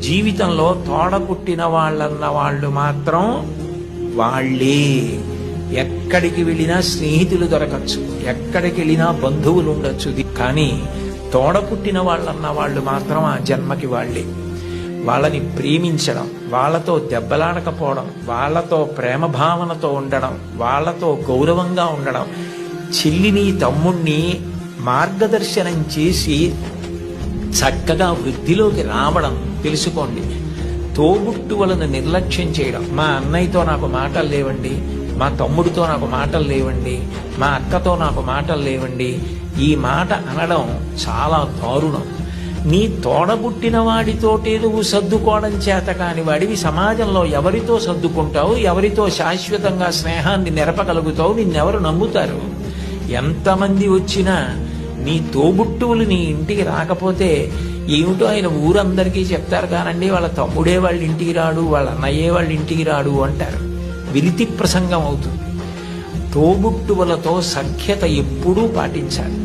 జీవితంలో తోడ పుట్టిన వాళ్ళన్న వాళ్ళు మాత్రం వాళ్ళే. ఎక్కడికి వెళ్ళినా స్నేహితులు దొరకచ్చు, ఎక్కడికి వెళ్ళినా బంధువులు ఉండొచ్చు, కానీ తోడ పుట్టిన వాళ్ళన్న వాళ్ళు మాత్రం ఆ జన్మకి వాళ్ళే. వాళ్ళని ప్రేమించడం, వాళ్ళతో దెబ్బలాడకపోవడం, వాళ్ళతో ప్రేమ భావనతో ఉండడం, వాళ్ళతో గౌరవంగా ఉండడం, చెల్లిని తమ్ముణ్ణి మార్గదర్శనం చేసి చక్కగా వృద్ధిలోకి రావడం తెలుసుకోండి. తోబుట్టువులను నిర్లక్ష్యం చేయడం, మా అన్నయ్యతో నాకు మాటలు లేవండి, మా తమ్ముడితో నాకు మాటలు లేవండి, మా అక్కతో నాకు మాటలు లేవండి, ఈ మాట అనడం చాలా దారుణం. నీ తోడబుట్టిన వాడితోటే నువ్వు సర్దుకోవడం చేత కాని వాడివి సమాజంలో ఎవరితో సర్దుకుంటావు, ఎవరితో శాశ్వతంగా స్నేహాన్ని నెరపగలుగుతావు? నిన్నెవరు నమ్ముతారు? ఎంతమంది వచ్చినా నీ తోబుట్టువులు నీ ఇంటికి రాకపోతే ఏమిటో ఆయన ఊరందరికీ చెప్తారు కానండి, వాళ్ళ తమ్ముడే వాళ్ళ ఇంటికి రాడు, వాళ్ళ అన్నయ్యే వాళ్ళ ఇంటికి రాడు అంటారు. విలితి ప్రసంగం అవుతుంది. తోబుట్టువులతో సఖ్యత ఎప్పుడూ పాటించాలి.